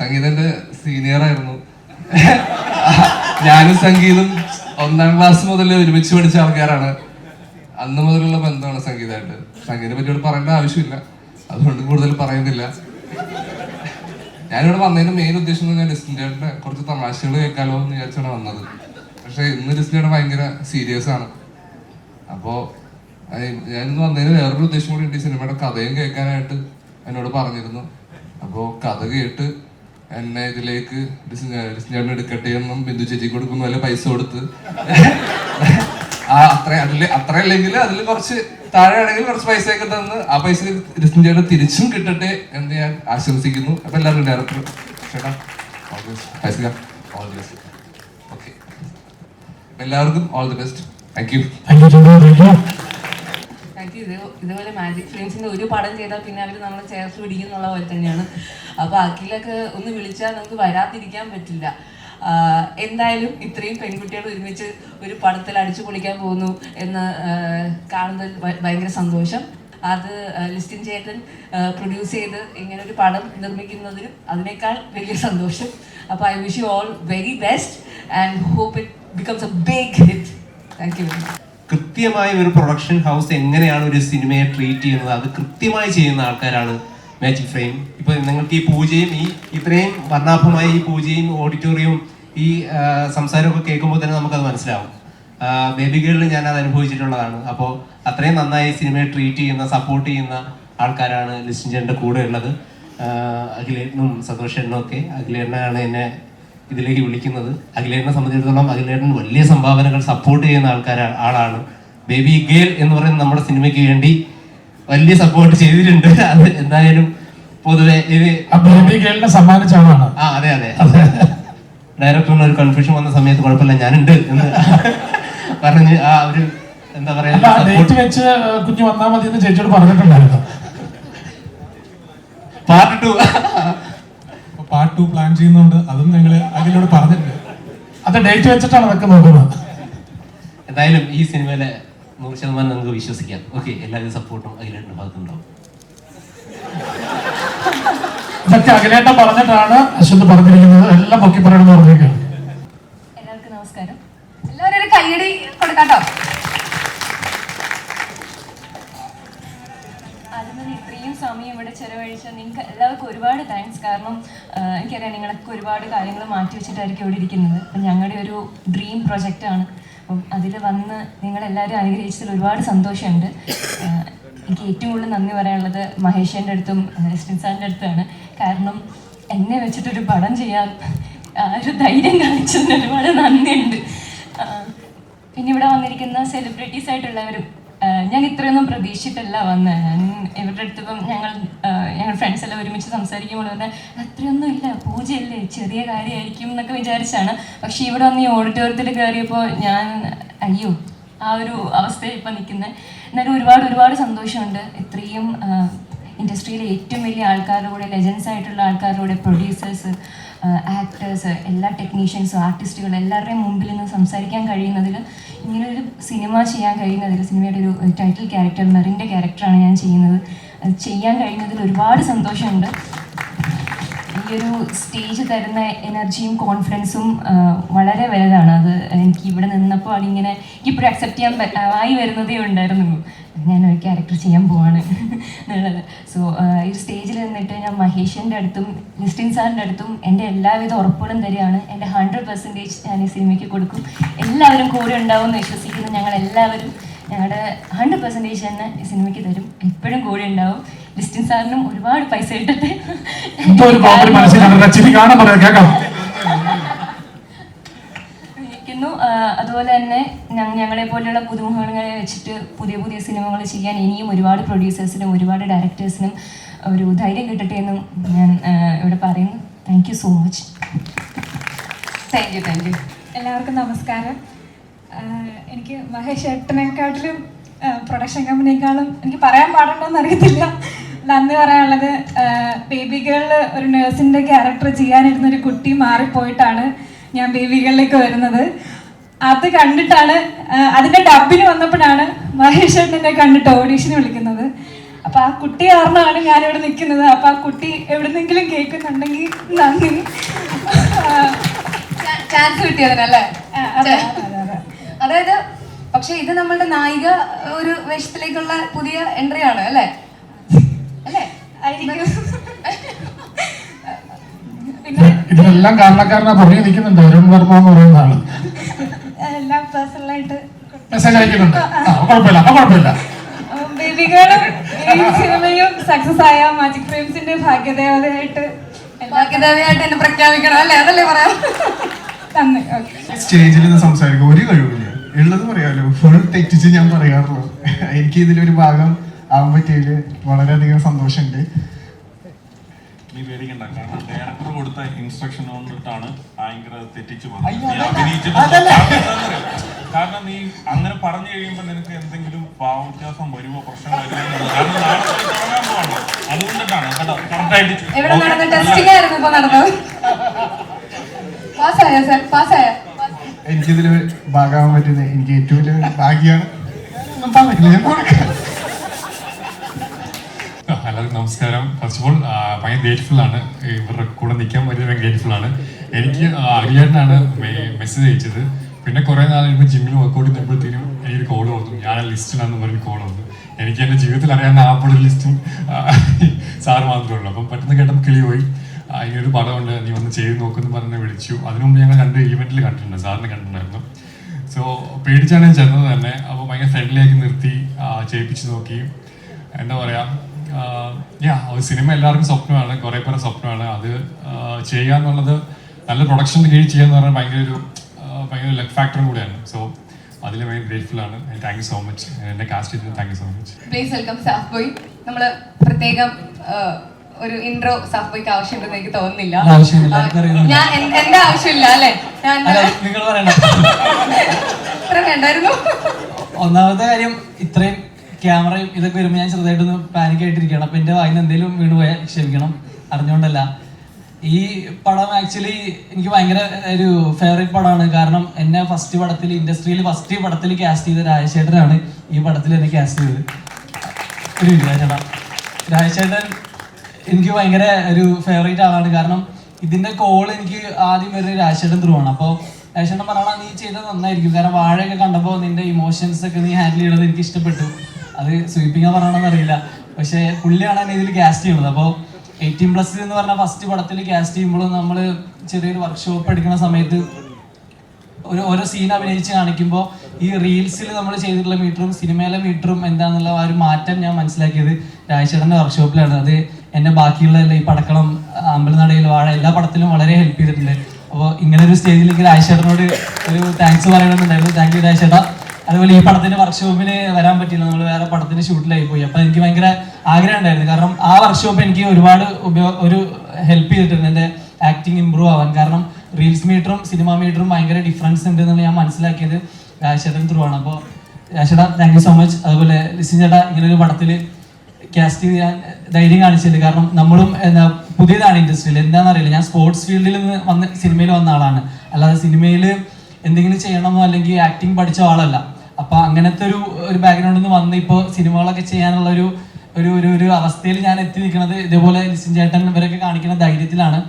സംഗീതന്റെ സീനിയർ ആയിരുന്നു. ഞാനും സംഗീതം 1ാം ക്ലാസ് മുതൽ ഒരുമിച്ച് പഠിച്ച ആൾക്കാരാണ്. അന്ന് മുതലുള്ള ബന്ധമാണ് സംഗീതമായിട്ട്. സംഗീതത്തെ പറ്റിയോട് പറയേണ്ട ആവശ്യമില്ല, അതുകൊണ്ട് കൂടുതൽ പറയുന്നില്ല. ഞാനിവിടെ വന്നതിന്റെ മെയിൻ ഉദ്ദേശം ഞാൻ ലിസ്റ്റിൻ ചേട്ടൻ്റെ കുറച്ച് തമാശകൾ കേൾക്കാലോ എന്ന് വിചാരിച്ചാണ് വന്നത്. പക്ഷെ ഇന്ന് ലിസ്റ്റിൻ ചേട്ടൻ ഭയങ്കര സീരിയസ് ആണ്. അപ്പോൾ ഞാനിന്ന് വന്നതിന് വേറൊരു ഉദ്ദേശം കൂടി ഉണ്ട്. ഈ സിനിമയുടെ കഥയും കേൾക്കാനായിട്ട് എന്നോട് പറഞ്ഞിരുന്നു. അപ്പോൾ കഥ കേട്ട് എന്നെ ഇതിലേക്ക് ലിസ്റ്റിൻ ചേട്ടൻ എടുക്കട്ടെ എന്നും ബിന്ദു ചേച്ചിക്ക് കൊടുക്കുന്ന പോലെ പൈസ കൊടുത്ത് അത്രയല്ലെങ്കിൽ അതിൽ കുറച്ച് താഴെയാണെങ്കിൽ കുറച്ച് പൈസയൊക്കെ തന്ന് ആ പൈസ ലിസ്റ്റിൻ ചേട്ടൻ തിരിച്ചും കിട്ടട്ടെ എന്ന് ഞാൻ ആശംസിക്കുന്നു. അപ്പൊ എല്ലാവരും ഡയറക്ടർ ചേട്ടാ ഓൾ ദി ബെസ്റ്റ്. ഓക്കെ, എല്ലാവർക്കും all the best. Thank you. ഇതുപോലെ മാജിക് ഫ്രെയിംസിന്റെ ഒരു പടം ചെയ്താൽ പിന്നെ അവർ നമ്മളെ ചേർത്ത് പിടിക്കുന്നുള്ള പോലെ തന്നെയാണ്. അപ്പൊ അഖിലൊക്കെ ഒന്ന് വിളിച്ചാൽ നമുക്ക് വരാതിരിക്കാൻ പറ്റില്ല. എന്തായാലും ഇത്രയും പെൺകുട്ടികൾ ഒരുമിച്ച് ഒരു പടത്തിൽ അടിച്ചു പൊളിക്കാൻ പോകുന്നു എന്ന് കാണുന്നതിൽ ഭയങ്കര സന്തോഷം. അത് ലിസ്റ്റിൻ ചേട്ടൻ പ്രൊഡ്യൂസ് ചെയ്ത് ഇങ്ങനെ ഒരു പടം നിർമ്മിക്കുന്നതിനും അതിനേക്കാൾ വലിയ സന്തോഷം. അപ്പോൾ I wish you all very best and hope it becomes a big hit. Thank you very much. കൃത്യമായ ഒരു പ്രൊഡക്ഷൻ ഹൗസ് എങ്ങനെയാണ് ഒരു സിനിമയെ ട്രീറ്റ് ചെയ്യുന്നത് അത് കൃത്യമായി ചെയ്യുന്ന ആൾക്കാരാണ് മാജിക് ഫ്രെയിം. ഇപ്പൊ നിങ്ങൾക്ക് ഈ പൂജയും ഈ ഇത്രയും വർണ്ണാഭമായ ഈ പൂജയും ഓഡിറ്റോറിയവും ഈ സംസാരമൊക്കെ കേൾക്കുമ്പോൾ തന്നെ നമുക്കത് മനസ്സിലാവും. ബേബി ഗേളിൽ ഞാൻ അത് അനുഭവിച്ചിട്ടുള്ളതാണ്. അപ്പോൾ അത്രയും നന്നായി സിനിമയെ ട്രീറ്റ് ചെയ്യുന്ന, സപ്പോർട്ട് ചെയ്യുന്ന ആൾക്കാരാണ് ലിസ്റ്റിൻ ചേട്ടൻ്റെ കൂടെ ഉള്ളത്. അഖിലേട്ടനും സന്തോഷേട്ടനും ഒക്കെ. അഖിലേട്ടനാണ് എന്നെ ഇതിലേക്ക് വിളിക്കുന്നത്. അഖിലേട്ടനെ സംബന്ധിച്ചിടത്തോളം അഖിലേട്ടൻ വലിയ സംഭാവനകൾ സപ്പോർട്ട് ചെയ്യുന്ന ആളാണ്. ബേബി ഗേൾ എന്ന് പറയുന്ന നമ്മുടെ സിനിമയ്ക്ക് വേണ്ടി വലിയ സപ്പോർട്ട് ചെയ്തിട്ടുണ്ട്. അത് എന്തായാലും പൊതുവെ സമ്മാനിച്ചാണ്. അതെ അതെ. ഡയറക്ടറിന് ഒരു കൺഫ്യൂഷൻ വന്ന സമയത്ത് കുഴപ്പമില്ല ഞാനുണ്ട് എന്ന് പറഞ്ഞ് ആ ഒരു എന്താ പറയാ കുഞ്ഞു വന്നാൽ മതി എന്ന് ചേച്ചിയോട് പറഞ്ഞിട്ടുണ്ടായിരുന്നു. പാർട്ട് 2 പ്ലാൻ ചെയ്യുന്നുണ്ട്. അതും ഞങ്ങൾ അതിലൂടെ പറഞ്ഞിട്ടുണ്ട്. അത് ഡേറ്റ് വെച്ചിട്ടാണ് അതൊക്കെ നോക്കുന്നത്. എന്തായാലും ഈ സിനിമയിലെ 100% നമുക്ക് വിശ്വസിക്കാം. ഓക്കെ, എല്ലാവരും സപ്പോർട്ടും അഖിലേട്ടൻ്റെ ഭാഗത്തുണ്ടാവും. ഇതൊക്കെ അഖിലേട്ടൻ പറഞ്ഞിട്ടാണ് അശ്വന്ത് പറഞ്ഞിരിക്കുന്നത്. എല്ലാം പൊക്കി പറയണമെന്ന് പറഞ്ഞേക്കാണ്. എല്ലാവർക്കും നമസ്കാരം. എല്ലാവരും ഒരു കയ്യടി കൊടുക്കാട്ടോ. അതുപോലെ ഇത്രയും സമയം ഇവിടെ ചെലവഴിച്ച നിങ്ങൾക്ക് എല്ലാവർക്കും ഒരുപാട് താങ്ക്സ്. കാരണം എനിക്കറിയാം നിങ്ങളൊക്കെ ഒരുപാട് കാര്യങ്ങൾ മാറ്റി വെച്ചിട്ടായിരിക്കും ഇവിടെ ഇരിക്കുന്നത്. അപ്പം ഞങ്ങളുടെ ഒരു ഡ്രീം പ്രൊജക്റ്റാണ്. അപ്പം അതിൽ വന്ന് നിങ്ങളെല്ലാവരും അനുഗ്രഹിച്ചതിൽ ഒരുപാട് സന്തോഷമുണ്ട്. എനിക്ക് ഏറ്റവും കൂടുതൽ നന്ദി പറയാനുള്ളത് മഹേഷിൻ്റെ അടുത്തും ലിസ്റ്റിൻ സാറിൻ്റെ അടുത്താണ്. കാരണം എന്നെ വെച്ചിട്ടൊരു പടം ചെയ്യാൻ ഒരു ധൈര്യം കാണിച്ചതിന് ഒരുപാട് നന്ദിയുണ്ട്. പിന്നെ ഇവിടെ വന്നിരിക്കുന്ന സെലിബ്രിറ്റീസ് ആയിട്ടുള്ളവരും ഞാൻ ഇത്രയൊന്നും പ്രതീക്ഷിച്ചിട്ടല്ല വന്നത്. ഞാൻ ഇവരുടെ അടുത്ത് ഇപ്പം ഞങ്ങൾ ഫ്രണ്ട്സ് എല്ലാം ഒരുമിച്ച് സംസാരിക്കുമ്പോൾ പറഞ്ഞാൽ അത്രയൊന്നും ഇല്ല, പൂജയല്ലേ, ചെറിയ കാര്യമായിരിക്കും എന്നൊക്കെ വിചാരിച്ചാണ്. പക്ഷെ ഇവിടെ വന്ന് ഈ ഓഡിറ്റോറിയത്തിൽ കയറിയപ്പോൾ ഞാൻ അയ്യോ ആ ഒരു അവസ്ഥയിൽ ഇപ്പം നിൽക്കുന്നത്. എന്നാലും ഒരുപാട് സന്തോഷമുണ്ട്. ഇത്രയും ഇൻഡസ്ട്രിയിലെ ഏറ്റവും വലിയ ആൾക്കാരുടെ കൂടെ, ലെജൻസ് ആയിട്ടുള്ള ആൾക്കാരുടെ കൂടെ, പ്രൊഡ്യൂസേഴ്സ്, ആക്ടേഴ്സ്, എല്ലാ ടെക്നീഷ്യൻസും, ആർട്ടിസ്റ്റുകൾ എല്ലാവരുടെയും മുമ്പിൽ നിന്ന് സംസാരിക്കാൻ കഴിയുന്നതിൽ, ഇങ്ങനൊരു സിനിമ ചെയ്യാൻ കഴിയുന്നതിൽ, സിനിമയുടെ ഒരു ടൈറ്റിൽ ക്യാരക്ടർ മെറിൻ്റെ ക്യാരക്ടറാണ് ഞാൻ ചെയ്യുന്നത്. അത് ചെയ്യാൻ കഴിയുന്നതിൽ ഒരുപാട് സന്തോഷമുണ്ട്. ഈ ഒരു സ്റ്റേജ് തരുന്ന എനർജിയും കോൺഫിഡൻസും വളരെ വലുതാണ്. അത് എനിക്ക് ഇവിടെ നിന്നപ്പോൾ അതിങ്ങനെ എനിക്കിപ്പോഴും അക്സെപ്റ്റ് ചെയ്യാൻ ആയി വരുന്നതേ ഉണ്ടായിരുന്നുള്ളൂ. ഞാനൊരു ക്യാരക്ടർ ചെയ്യാൻ പോവാണ് എന്നുള്ളത്. സോ ഈ സ്റ്റേജിൽ നിന്നിട്ട് ഞാൻ മഹേഷിൻ്റെ അടുത്തും ലിസ്റ്റിൻ സാറിൻ്റെ അടുത്തും എൻ്റെ എല്ലാവിധ ഉറപ്പുകളും തരികയാണ്. എൻ്റെ 100% ഞാൻ ഈ സിനിമയ്ക്ക് കൊടുക്കും. എല്ലാവരും കൂടെ ഉണ്ടാവും എന്ന് വിശ്വസിക്കുന്നു. ഞങ്ങളെല്ലാവരും ഞങ്ങളുടെ 100% തന്നെ ഈ സിനിമയ്ക്ക് തരും. എപ്പോഴും കൂടെ ഉണ്ടാവും. ലിസ്റ്റിൻ സാറിനും ഒരുപാട് പൈസ ഇട്ടിട്ട് ഇരിക്കുന്നു. അതുപോലെ തന്നെ ഞങ്ങളെ പോലെയുള്ള പുതുമുഖങ്ങളെ വെച്ചിട്ട് പുതിയ സിനിമകൾ ചെയ്യാൻ ഇനിയും ഒരുപാട് പ്രൊഡ്യൂസേഴ്സിനും ഒരുപാട് ഡയറക്ടേഴ്സിനും ഒരു ധൈര്യം കിട്ടട്ടെ എന്നും ഞാൻ ഇവിടെ പറയുന്നു. Thank you so much. Thank you. എല്ലാവർക്കും നമസ്കാരം. എനിക്ക് മഹേഷ് ഏട്ടനെക്കാട്ടിലും പ്രൊഡക്ഷൻ കമ്പനിയെക്കാളും എനിക്ക് പറയാൻ പാടുണ്ടോയെന്ന് അറിയത്തില്ല നന്ദി പറയാനുള്ളത്. ബേബി ഗേളിൽ ഒരു നേഴ്സിൻ്റെ ക്യാരക്ടർ ചെയ്യാനിരുന്നൊരു കുട്ടി മാറിപ്പോയിട്ടാണ് ഞാൻ ബേബി ഗേളിലേക്ക് വരുന്നത്. അത് കണ്ടിട്ടാണ്, അതിൻ്റെ ഡബിന് വന്നപ്പോഴാണ് മഹേഷ് ഏട്ടനെ കണ്ടിട്ട് ഓഡീഷന് വിളിക്കുന്നത്. അപ്പോൾ ആ കുട്ടി കാരണമാണ് ഞാനിവിടെ നിൽക്കുന്നത്. അപ്പോൾ ആ കുട്ടി എവിടുന്നെങ്കിലും കേൾക്കുന്നുണ്ടെങ്കിൽ നന്ദി. ചാൻസ് കിട്ടിയതിനല്ലേ? അതായത് പക്ഷെ ഇത് നമ്മളുടെ നായിക ഒരു വേഷത്തിലേക്കുള്ള പുതിയ എൻട്രി ആണ് അല്ലേ? ഇതിനെല്ലാം കാരണക്കാരനാ പുറകെ നിൽക്കുന്നുണ്ട് അരുൺ വർമ്മ എന്ന് പറയുന്ന ആള്. എല്ലാം പേഴ്സണലായിട്ട് മെസ്സേജ് അയക്കുന്നുണ്ട്. കുഴപ്പമില്ല. ബേബി ഗേളും ഈ സിനിമയും സക്സസ് ആയ മാജിക് ഫ്രെയിംസിന്റെ ഭാഗ്യദേവതയായിട്ട് എന്നെ പ്രഖ്യാപിക്കണം അല്ലേ? അതല്ലേ പറയാം. സ്റ്റേജിൽ നിന്ന് സംസാരിക്കും ഒരു കഴിവില്ല, ഉള്ളത് പറയാലോ. ഫുൾ തെറ്റിച്ച് ഞാൻ പറയാറുള്ളൂ. എനിക്ക് ഇതിലൊരു ഭാഗം ആവാൻ പറ്റിയതിൽ വളരെയധികം സന്തോഷമുണ്ട്. നീ പേടിക്കണ്ട, കാരണം ഡയറക്ടർ കൊടുത്ത ഇൻസ്ട്രക്ഷൻ കൊണ്ടിട്ടാണ് ആങ്കർ തെറ്റിച്ച് പറഞ്ഞത്. കാരണം നീ അങ്ങനെ പറഞ്ഞു കഴിയുമ്പോൾ നിനക്ക് എന്തെങ്കിലും ഭാവവ്യത്യാസം വരുമോ, പ്രശ്നം വരുമോ, കാരണം നാളെ തുടങ്ങാൻ പോകണം. അതുകൊണ്ടിട്ടാണ് കേട്ടോ കറക്റ്റായിട്ട് എനിക്കിതിൽ ഭാഗമാകാൻ പറ്റുന്നത് എനിക്ക് ഏറ്റവും വലിയ ഭാഗ്യമാണ്. എല്ലാവർക്കും നമസ്കാരം. ഫസ്റ്റ് ഓഫ് ഓൾ ഭയങ്കര ഗ്രേറ്റ്ഫുൾ ആണ്, ഇവരുടെ കൂടെ നിൽക്കാൻ പറ്റിയത് ഭയങ്കര ഗ്രേറ്റ്ഫുൾ ആണ്. എനിക്ക് അഖിലേട്ടനാണ് മെസ്സേജ് അയച്ചത്. പിന്നെ കുറേ നാൾ കഴിയുമ്പോൾ ജിമ്മിൽ വർക്കൗട്ട് ചെയ്യുമ്പോഴത്തേനും എനിക്കൊരു കോൾ വന്നു, ഞാൻ ലിസ്റ്റിനാന്ന് പറഞ്ഞ് കോൾ വന്നു. എനിക്ക് എൻ്റെ ജീവിതത്തിൽ അറിയാവുന്ന ആപ്പൊരു ലിസ്റ്റും സാറ് മാത്രമേ ഉള്ളൂ. അപ്പം പെട്ടെന്ന് കേട്ടപ്പോൾ കിളി പോയി. അതിനൊരു പടമുണ്ട്, നീ വന്ന് ചെയ്ത് നോക്കുമെന്ന് പറഞ്ഞ് വിളിച്ചു. അതിനു മുമ്പ് ഞങ്ങൾ 2 ഈവെന്റിൽ കണ്ടിട്ടുണ്ട്, സാറിനെ കണ്ടിട്ടുണ്ടായിരുന്നു. സോ പേടിച്ചാണ് ഞാൻ ചെന്നത് തന്നെ. അപ്പോൾ ഭയങ്കര ഫ്രണ്ട്ലി ആക്കി നിർത്തി ചെയ്യിപ്പിച്ച് നോക്കി. എന്താ പറയുക, ഒരു സിനിമ എല്ലാവർക്കും സ്വപ്നമാണ്, കുറേ പേരുടെ സ്വപ്നമാണ്. അത് ചെയ്യുക എന്നുള്ളത്, നല്ല പ്രൊഡക്ഷൻ്റെ കീഴിൽ ചെയ്യുക എന്ന് പറഞ്ഞാൽ ഭയങ്കര ലക്ക് ഫാക്ടറും കൂടിയാണ്. സോ അതിൽ ഭയങ്കര ഗ്രേറ്റ്ഫുൾ ആണ്. താങ്ക് യു സോ മച്ച്, എന്നെ കാസ്റ്റ് ചെയ്തതിന് thank you so much. Please welcome Saaf boy. നമ്മൾ പ്രത്യേകം ഒരു ഇൻട്രോ സാഫ് ബോയ്ക്ക് ആവശ്യമുണ്ടെന്ന് എനിക്ക് തോന്നുന്നില്ല. ഞാൻ എന്റെ ആവശ്യമില്ല അല്ലേ, ഞാൻ നിങ്ങൾ പറയണ്ട. ഇത്ര വേണ്ടായിരുന്നു. ഒന്നാമത്തെ കാര്യം, ഇത്രയും ക്യാമറയും ഇതൊക്കെ വരുമ്പോൾ ഞാൻ ചെറുതായിട്ടൊന്ന് പാനിക് ആയിട്ടിരിക്കുകയാണ്. അപ്പം എൻ്റെ വായിന്ന് എന്തെങ്കിലും വീണ് പോയാൽ ക്ഷമിക്കണം, അറിഞ്ഞുകൊണ്ടല്ല. ഈ പടം ആക്ച്വലി എനിക്ക് ഭയങ്കര ഒരു ഫേവറേറ്റ് പടമാണ്. കാരണം എന്നെ ഇൻഡസ്ട്രിയിൽ ഫസ്റ്റ് പടത്തിൽ കാസ്റ്റ് ചെയ്ത രാജശേഖരനാണ് ഈ പടത്തിൽ എന്നെ കാസ്റ്റ് ചെയ്തത്. ഒരു രാജശേഖരൻ എനിക്ക് ഭയങ്കര ഒരു ഫേവറേറ്റ് ആളാണ്. കാരണം ഇതിൻ്റെ കോൾ എനിക്ക് ആദ്യം വരുന്നത് രാജശേഖരൻ ത്രൂ ആണ്. അപ്പോൾ രാജശേഖരൻ പറഞ്ഞാൽ നീ ചെയ്തത് നന്നായിരിക്കും, കാരണം വാഴയൊക്കെ കണ്ടപ്പോൾ നിന്റെ ഇമോഷൻസ് ഒക്കെ നീ ഹാൻഡിൽ ചെയ്യണത് എനിക്ക് ഇഷ്ടപ്പെട്ടു. അത് സ്വീപ്പിങ്ങാൻ പറയണമെന്ന് അറിയില്ല, പക്ഷേ പുള്ളിയാണ് എന്നെ ഇതിൽ കാസ്റ്റ് ചെയ്യുന്നത്. അപ്പോൾ 18+ എന്ന് പറഞ്ഞ ഫസ്റ്റ് പടത്തിൽ കാസ്റ്റ് ചെയ്യുമ്പോൾ നമ്മൾ ചെറിയൊരു വർക്ക്ഷോപ്പ് എടുക്കുന്ന സമയത്ത് ഓരോ സീൻ അഭിനയിച്ച് കാണിക്കുമ്പോൾ ഈ റീൽസിൽ നമ്മൾ ചെയ്തിട്ടുള്ള മീറ്ററും സിനിമയിലെ മീറ്ററും എന്താണെന്നുള്ള ആ ഒരു മാറ്റം ഞാൻ മനസ്സിലാക്കിയത് രാജശേഖരൻ്റെ വർക്ക്ഷോപ്പിലാണ്. അത് എന്നെ ബാക്കിയുള്ള ഈ പടക്കളം, അമ്പലനടയിൽ, വാഴ എല്ലാ പടത്തിലും വളരെ ഹെൽപ്പ് ചെയ്തിട്ടുണ്ട്. അപ്പോൾ ഇങ്ങനെ ഒരു സ്റ്റേജിലേക്ക് രാജശേഖരനോട് ഒരു താങ്ക്സ് പറയണമെന്നുണ്ടായിരുന്നു. താങ്ക് യു രാജശേഖര. അതുപോലെ ഈ പടത്തിന്റെ വർക്ക്ഷോപ്പിന് വരാൻ പറ്റില്ല, നമ്മൾ വേറെ പടത്തിന്റെ ഷൂട്ടിലായി പോയി. അപ്പോൾ എനിക്ക് ഭയങ്കര ആഗ്രഹം ഉണ്ടായിരുന്നു, കാരണം ആ വർക്ക്ഷോപ്പ് എനിക്ക് ഒരുപാട് ഒരു ഹെൽപ്പ് ചെയ്തിട്ടുണ്ട് എൻ്റെ ആക്ടിങ് ഇമ്പ്രൂവ് ആവാൻ. കാരണം റീൽസ് മീറ്ററും സിനിമ മീറ്ററും ഭയങ്കര ഡിഫറൻസ് ഉണ്ട് എന്നാണ് ഞാൻ മനസ്സിലാക്കിയത് രാജശേഖരൻ ത്രൂ ആണ്. അപ്പോൾ Rajasekhara thank you so much. അതുപോലെ ലിസിൻ ചേട്ടാ, ഇങ്ങനൊരു പടത്തിൽ കാസ്റ്റ് ചെയ്യാൻ ധൈര്യം കാണിച്ചില്ല. കാരണം നമ്മളും പുതിയതാണ് ഇൻഡസ്ട്രിയിൽ, എന്താണെന്നറിയില്ല. ഞാൻ സ്പോർട്സ് ഫീൽഡിൽ നിന്ന് സിനിമയിൽ വന്ന ആളാണ്, അല്ലാതെ സിനിമയിൽ എന്തെങ്കിലും ചെയ്യണമെന്നോ അല്ലെങ്കിൽ ആക്ടിങ് പഠിച്ച ആളല്ല. അപ്പോൾ അങ്ങനത്തെ ഒരു ബാക്ക്ഗ്രൗണ്ടിൽ നിന്ന് വന്ന് ഇപ്പോൾ സിനിമകളൊക്കെ ചെയ്യാനുള്ള ഒരു അവസ്ഥയിൽ ഞാൻ എത്തി നിൽക്കുന്നത് ഇതേപോലെ ലിസിൻ ചേട്ടൻ ഇവരൊക്കെ കാണിക്കുന്ന ധൈര്യത്തിലാണ്.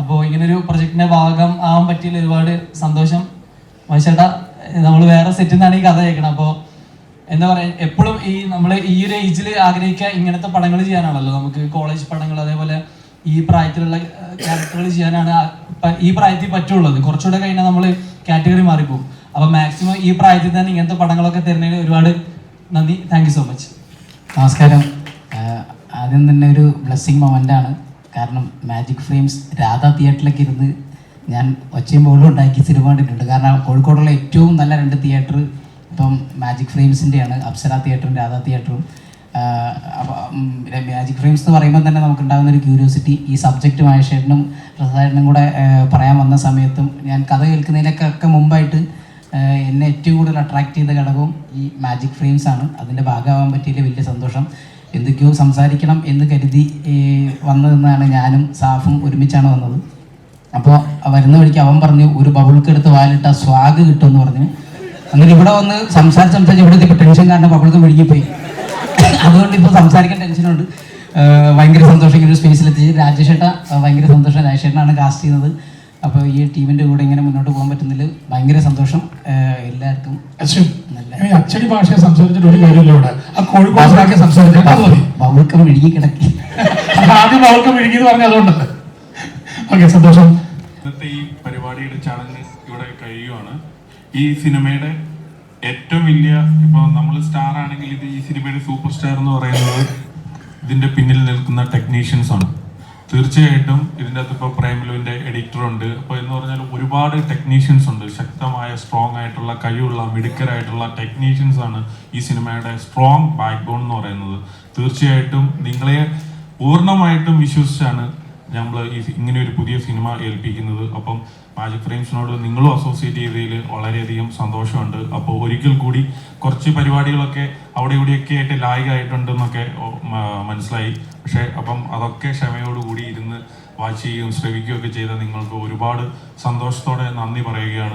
അപ്പോൾ ഇങ്ങനൊരു പ്രൊജക്റ്റിന്റെ ഭാഗം ആവാൻ പറ്റിയതിൽ ഒരുപാട് സന്തോഷം. ചേട്ടാ, നമ്മൾ വേറെ സെറ്റിൽ നിന്നാണ് ഈ കഥ കേൾക്കണം. അപ്പോൾ എന്താ പറയുക, എപ്പോഴും നമ്മൾ ഈ ഒരു ഏജിൽ ആഗ്രഹിക്കുക ഇങ്ങനത്തെ പടങ്ങൾ ചെയ്യാനാണല്ലോ. നമുക്ക് കോളേജ് പടങ്ങൾ, അതേപോലെ ഈ പ്രായത്തിലുള്ള ക്യാരക്ടറുകൾ ചെയ്യാനാണ് ഈ പ്രായത്തിൽ പറ്റുള്ളത്. കുറച്ചുകൂടെ കഴിഞ്ഞാൽ നമ്മൾ കാറ്റഗറി മാറിപ്പോകും. അപ്പോൾ മാക്സിമം ഈ പ്രായത്തിൽ തന്നെ ഇങ്ങനത്തെ പടങ്ങളൊക്കെ തരുന്നതിന് ഒരുപാട് നന്ദി. Thank you so much. നമസ്കാരം. ആദ്യം തന്നെ ഒരു ബ്ലെസ്സിങ് മൊമെൻ്റാണ്. കാരണം മാജിക് ഫ്രെയിംസ് രാധ തിയേറ്ററിലേക്ക് ഇരുന്ന് ഞാൻ ഒച്ചയും ബോളും ഉണ്ടാക്കി സിനിമ കണ്ടിട്ടുണ്ട്. കാരണം കോഴിക്കോടുള്ള ഏറ്റവും നല്ല 2 തിയേറ്റർ ഇപ്പം മാജിക് ഫ്രെയിംസിൻ്റെയാണ്, അപ്സര തിയേറ്ററും രാധ തിയേറ്ററും. അപ്പോൾ മാജിക് ഫ്രെയിംസ് എന്ന് പറയുമ്പോൾ തന്നെ നമുക്കുണ്ടാകുന്ന ഒരു ക്യൂരിയോസിറ്റി, ഈ സബ്ജക്റ്റ് മഹേഷേട്ടനും പ്രസാദേട്ടനും കൂടെ പറയാൻ വന്ന സമയത്തും ഞാൻ കഥ കേൾക്കുന്നതിനൊക്കെ മുമ്പായിട്ട് എന്നെ ഏറ്റവും കൂടുതൽ അട്രാക്ട് ചെയ്ത ഘടകവും ഈ മാജിക് ഫ്രെയിംസ് ആണ്. അതിൻ്റെ ഭാഗമാകാൻ പറ്റിയതിൽ വലിയ സന്തോഷം. എന്തൊക്കെയോ സംസാരിക്കണം എന്ന് കരുതി വന്നതെന്നാണ് ഞാനും സാഫും ഒരുമിച്ചാണ് വന്നത്. അപ്പോൾ വരുന്ന വഴിക്ക് അവൻ പറഞ്ഞു ഒരു ബബിൾക്കെടുത്ത് വാലിട്ട സ്വാഗ് കിട്ടുമെന്ന് പറഞ്ഞു. അങ്ങനെ ഇവിടെ വന്ന് സംസാരിച്ച് ഇവിടെ ഇപ്പോൾ ടെൻഷൻ കാരണം ബബിൾക്ക് വിഴുങ്ങിപ്പോയി. അതുകൊണ്ട് ഇപ്പോൾ സംസാരിക്കാൻ ടെൻഷനുണ്ട്. ഭയങ്കര സന്തോഷം ഇങ്ങനെ ഒരു സ്പേസിലെത്തിച്ച്. രാജേഷേട്ട ഭയങ്കര സന്തോഷം, രാജേഷേട്ടനാണ് കാസ്റ്റ് ചെയ്യുന്നത്. അപ്പോൾ ഈ ടീമിൻ്റെ കൂടെ ഇങ്ങനെ മുന്നോട്ട് പോകാൻ പറ്റുന്നതിൽ ഭയങ്കര സന്തോഷം. എല്ലാവർക്കും അച്ചടി ഭാഷ സംസാരിച്ചിട്ട് ഒരു കാര്യമില്ല ഇവിടെ. ആ കോഴിക്കോട് സംസാരിച്ചാൽ ബബിൾക്കം വിഴുങ്ങി കിടക്കി. ആദ്യം ബബിൾക്കം വിഴുങ്ങി എന്ന് പറഞ്ഞാൽ അതുകൊണ്ടല്ലേ. ഓക്കെ, സന്തോഷം. ഇന്നത്തെ ഈ പരിപാടിയുടെ ചടങ്ങ് ഇവിടെ കഴിയുവാണ്. ഈ സിനിമയുടെ ഏറ്റവും വലിയ, ഇപ്പോൾ നമ്മൾ സ്റ്റാർ ആണെങ്കിൽ ഇത് ഈ സിനിമയുടെ സൂപ്പർ സ്റ്റാർ എന്ന് പറയുന്നത് ഇതിന്റെ പിന്നിൽ നിൽക്കുന്ന ടെക്നീഷ്യൻസ് ആണ്. തീർച്ചയായിട്ടും ഇതിൻ്റെ അകത്ത് ഇപ്പോൾ പ്രേമലുവിൻ്റെ എഡിറ്ററുണ്ട്. അപ്പോൾ എന്ന് പറഞ്ഞാൽ ഒരുപാട് ടെക്നീഷ്യൻസ് ഉണ്ട്, ശക്തമായ സ്ട്രോങ് ആയിട്ടുള്ള കഴിവുള്ള മിടുക്കരായിട്ടുള്ള ടെക്നീഷ്യൻസ് ആണ് ഈ സിനിമയുടെ സ്ട്രോങ് ബാക്ക് ബോൺ എന്ന് പറയുന്നത്. തീർച്ചയായിട്ടും നിങ്ങളെ പൂർണ്ണമായിട്ടും വിശ്വസിച്ചാണ് നമ്മൾ ഇങ്ങനെ ഒരു പുതിയ സിനിമ ഏൽപ്പിക്കുന്നത്. അപ്പം മാജിക് ഫ്രെയിംസിനോട് നിങ്ങളും അസോസിയേറ്റ് ചെയ്തതിൽ വളരെയധികം സന്തോഷമുണ്ട്. അപ്പോൾ ഒരിക്കൽ കൂടി കുറച്ച് പരിപാടികളൊക്കെ അവിടെ ഇവിടെയൊക്കെ ആയിട്ട് ലാഗായിട്ടുണ്ടെന്നൊക്കെ മനസ്സിലായി. പക്ഷേ അപ്പം അതൊക്കെ ക്ഷമയോടുകൂടി ഇരുന്ന് വാച്ച് ചെയ്യുകയും ശ്രവിക്കുകയൊക്കെ ചെയ്ത നിങ്ങൾക്ക് ഒരുപാട് സന്തോഷത്തോടെ നന്ദി പറയുകയാണ്.